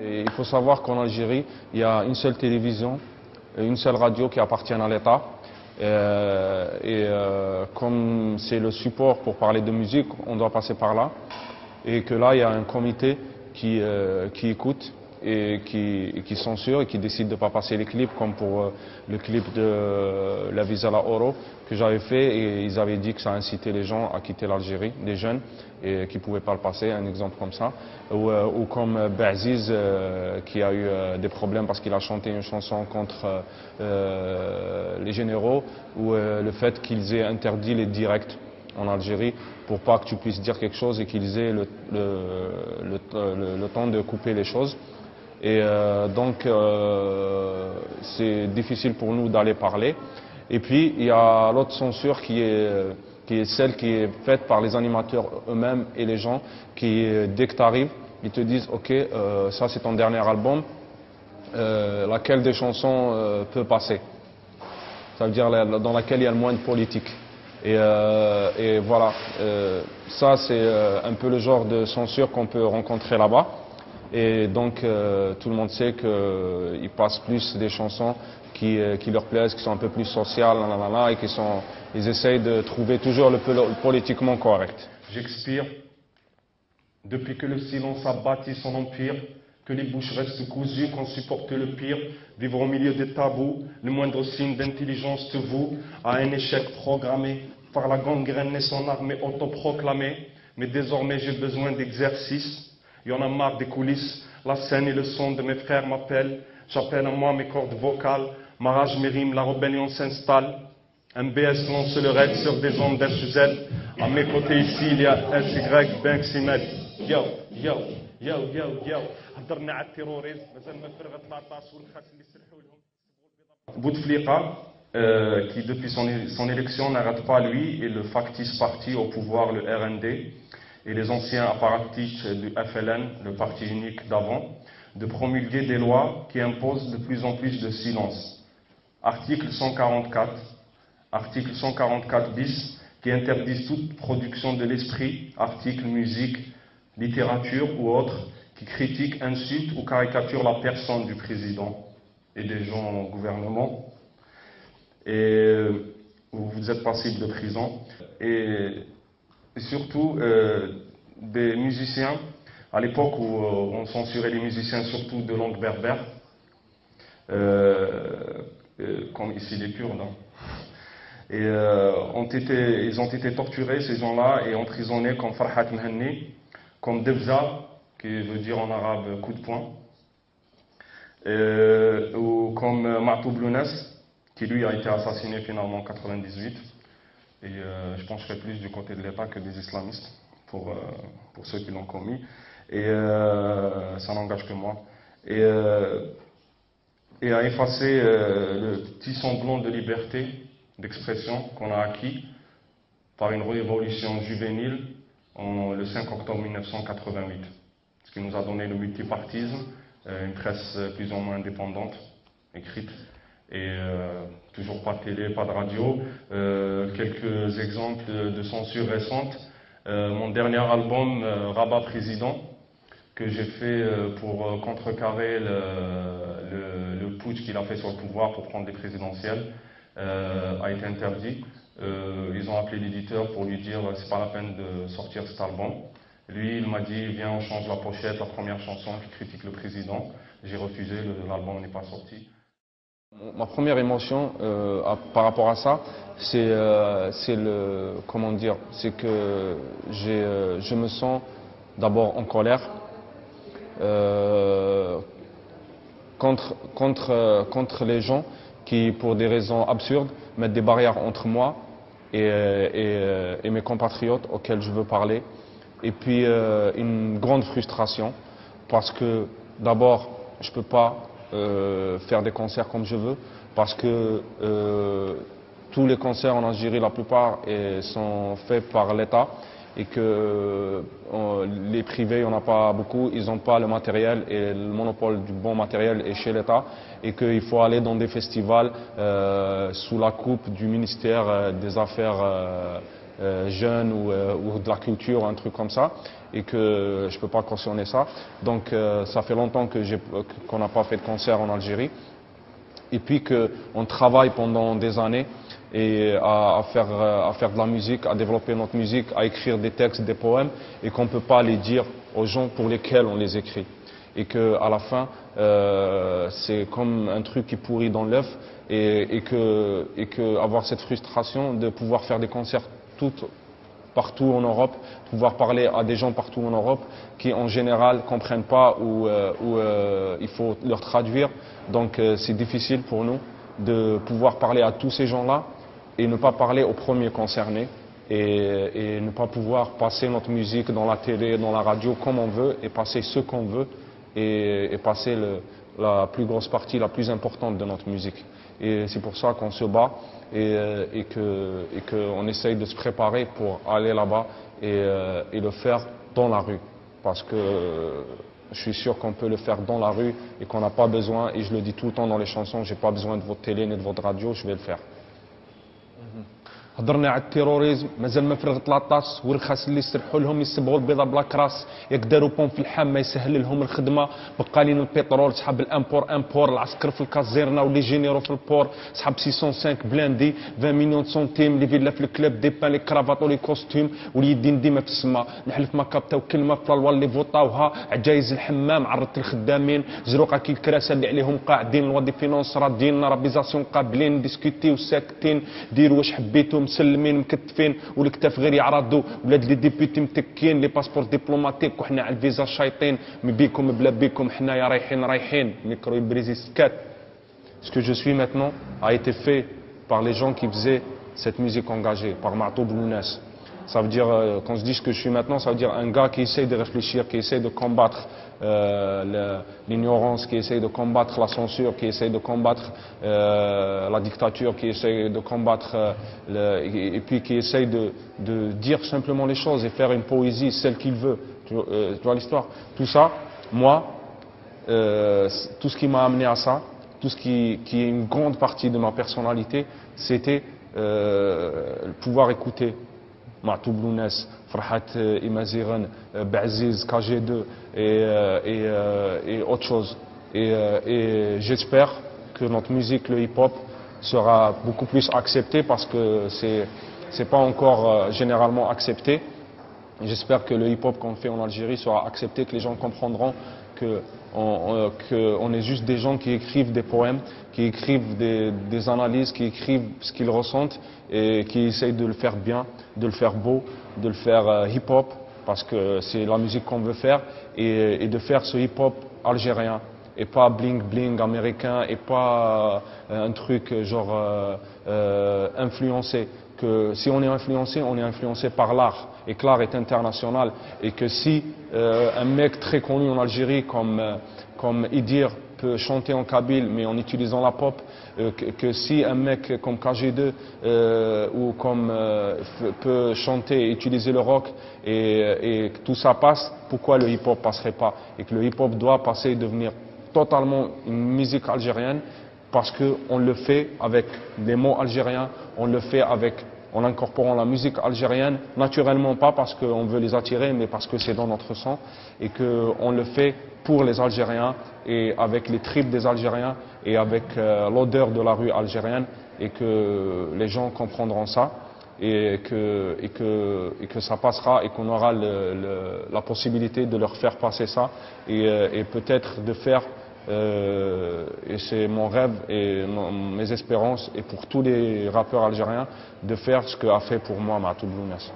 Et il faut savoir qu'en Algérie, il y a une seule télévision et une seule radio qui appartiennent à l'État. Comme c'est le support pour parler de musique, on doit passer par là. Et que là, il y a un comité qui écoute et qui censure et qui décide de ne pas passer les clips, comme pour le clip de La Visa la Oro que j'avais fait, et ils avaient dit que ça incitait les gens à quitter l'Algérie, des jeunes, et qui ne pouvaient pas le passer, un exemple comme ça. Ou comme Ba'aziz qui a eu des problèmes parce qu'il a chanté une chanson contre les généraux, ou le fait qu'ils aient interdit les directs en Algérie pour pas que tu puisses dire quelque chose et qu'ils aient le temps de couper les choses. Et donc c'est difficile pour nous d'aller parler. Et puis il y a l'autre censure qui est celle qui est faite par les animateurs eux-mêmes et les gens qui, dès que tu arrives, ils te disent ok, ça c'est ton dernier album, laquelle des chansons peut passer? Ça veut dire dans laquelle il y a le moins de politique. Et voilà, ça c'est un peu le genre de censure qu'on peut rencontrer là-bas. Et donc tout le monde sait qu'ils passent plus des chansons qui leur plaisent, qui sont un peu plus sociales, et ils essayent de trouver toujours le politiquement correct. J'expire depuis que le silence a bâti son empire, que les bouches restent cousues, qu'on supporte le pire, vivre au milieu des tabous, le moindre signe d'intelligence te voue à un échec programmé, par la gangrène et son armée autoproclamée. Mais désormais j'ai besoin d'exercice. Il y en a marre des coulisses, la scène et le son de mes frères m'appellent. J'appelle à moi mes cordes vocales, ma rage, mes rimes, la rébellion s'installe. Un BS lance le raid sur des ondes d'S-Z. À mes côtés ici, il y a SY, Banks et Med. Yo, yo, yo, yo, yo. هضرنا على التيروريزم مازال ما فرغت العطاس والخات اللي سرحوا لهم. Bouteflika, qui depuis son élection n'arrête pas, lui, et le factice parti au pouvoir, le RND, et les anciens apparatchiks du FLN, le parti unique d'avant, de promulguer des lois qui imposent de plus en plus de silence. Article 144 bis, qui interdit toute production de l'esprit, articles, musique, littérature ou autres, qui critiquent, insultent ou caricaturent la personne du président et des gens au gouvernement. Et vous êtes passible de prison. Et surtout des musiciens, à l'époque où on censurait les musiciens surtout de langue berbère, comme ici les Kurdes, et ils ont été torturés, ces gens-là, et emprisonnés comme Farhat Mhanni, comme Debza, qui veut dire en arabe coup de poing, ou comme Ma'toub Lounes, qui lui a été assassiné finalement en 98. Et je pencherai plus du côté de l'État que des islamistes, pour ceux qui l'ont commis. Et ça n'engage que moi. Et à effacer le petit semblant de liberté d'expression qu'on a acquis par une révolution juvénile le 5 octobre 1988. Ce qui nous a donné le multipartisme, une presse plus ou moins indépendante, écrite, et toujours pas de télé, pas de radio. Quelques exemples de censure récente. Mon dernier album, Rabat Président, que j'ai fait pour contrecarrer le putsch qu'il a fait sur le pouvoir pour prendre les présidentielles, a été interdit. Ils ont appelé l'éditeur pour lui dire c'est pas la peine de sortir cet album. Lui, il m'a dit viens, on change la pochette, la première chanson qui critique le président. J'ai refusé, l'album n'est pas sorti. Ma première émotion par rapport à ça, c'est que je me sens d'abord en colère contre les gens qui, pour des raisons absurdes, mettent des barrières entre moi et mes compatriotes auxquels je veux parler. Et puis une grande frustration parce que d'abord je ne peux pas faire des concerts comme je veux, parce que tous les concerts en Algérie, la plupart, sont faits par l'État, et que les privés, il n'y en a pas beaucoup, ils n'ont pas le matériel, et le monopole du bon matériel est chez l'État, et qu'il faut aller dans des festivals sous la coupe du ministère des Affaires jeunes ou de la culture, un truc comme ça, et que je peux pas cautionner ça. Donc ça fait longtemps qu'on n'a pas fait de concert en Algérie, et puis qu'on travaille pendant des années et à faire de la musique, à développer notre musique, à écrire des textes, des poèmes, et qu'on ne peut pas les dire aux gens pour lesquels on les écrit. Et qu'à la fin, c'est comme un truc qui pourrit dans l'œuf, et que avoir cette frustration de pouvoir faire des concerts partout en Europe, pouvoir parler à des gens partout en Europe qui en général comprennent pas ou il faut leur traduire. Donc c'est difficile pour nous de pouvoir parler à tous ces gens-là et ne pas parler aux premiers concernés et ne pas pouvoir passer notre musique dans la télé, dans la radio comme on veut et passer ce qu'on veut et passer la plus grosse partie, la plus importante de notre musique. Et c'est pour ça qu'on se bat et qu'on essaye de se préparer pour aller là-bas et le faire dans la rue. Parce que je suis sûr qu'on peut le faire dans la rue et qu'on n'a pas besoin, et je le dis tout le temps dans les chansons, j'ai pas besoin de votre télé ni de votre radio, je vais le faire. هضرنا على التيروريزم مازال ما فرغت لاطاس والرخاص اللي يسرحوا لهم يصبغوا البيضه بلا كراس ياك داروا بون في اللحام ما يسهل لهم الخدمه بقى لينا البترول سحب الامبور العسكر في الكازيرنا ولي جينيرو في البور سحب 605 بلاندي 20 مليون سنتيم لي فيلا في الكلاب دي بان لي كرافات ولي كوستيم واليدين ديما في السما نحلف ما كابتاو كلمه في الوال اللي فوطاوها عجايز الحمام عرضت الخدامين زروقه كي الكراسه اللي عليهم قاعدين الوظيفيين راضيين رابيزاسيون قابلين ديسكوتيو ساكتين ديروا واش حبيتوا مسلمين مكتفين والكتاف غير يعرضوا ولاد لي ديبيتي متكين لي باسبور دبلوماتيك وحنا على الفيزا شايطين مي بيكم بلا بيكم حنايا رايحين ميكرو يبريزي سكات. Ce que je suis maintenant a été fait par les gens qui faisaient cette musique engagée, par Matou Blounas. Ça veut dire, quand je dis ce que je suis maintenant, ça veut dire un gars qui essaye de réfléchir, qui essaye de combattre l'ignorance, qui essaye de combattre la censure, qui essaye de combattre la dictature, qui essaye de combattre et puis qui essaye de dire simplement les choses et faire une poésie, celle qu'il veut. Tu vois l'histoire? Tout ça, moi, tout ce qui m'a amené à ça, tout ce qui est une grande partie de ma personnalité, c'était pouvoir écouter Matou Blounas, Farhat Imaziran, Baziz, KG2 et autre chose. Et j'espère que notre musique, le hip-hop, sera beaucoup plus acceptée parce que c'est pas encore généralement accepté. J'espère que le hip-hop qu'on fait en Algérie sera accepté, que les gens comprendront qu'on est juste des gens qui écrivent des poèmes, qui écrivent des analyses, qui écrivent ce qu'ils ressentent et qui essayent de le faire bien, de le faire beau, de le faire hip-hop, parce que c'est la musique qu'on veut faire, et de faire ce hip-hop algérien, et pas bling-bling américain, et pas un truc genre influencé. Que si on est influencé par l'art, et que l'art est international, et que si un mec très connu en Algérie comme Idir peut chanter en kabyle mais en utilisant la pop, que si un mec comme KG2 ou comme peut chanter et utiliser le rock et que tout ça passe, pourquoi le hip-hop passerait pas? Et que le hip-hop doit passer et devenir totalement une musique algérienne, parce qu'on le fait avec des mots algériens, on le fait en incorporant la musique algérienne, naturellement pas parce qu'on veut les attirer, mais parce que c'est dans notre sang, et qu'on le fait pour les Algériens, et avec les tripes des Algériens, et avec l'odeur de la rue algérienne, et que les gens comprendront ça, et que ça passera, et qu'on aura la possibilité de leur faire passer ça, et peut-être de faire et c'est mon rêve et mes espérances, et pour tous les rappeurs algériens, de faire ce qu'a fait pour moi Matou Blounas.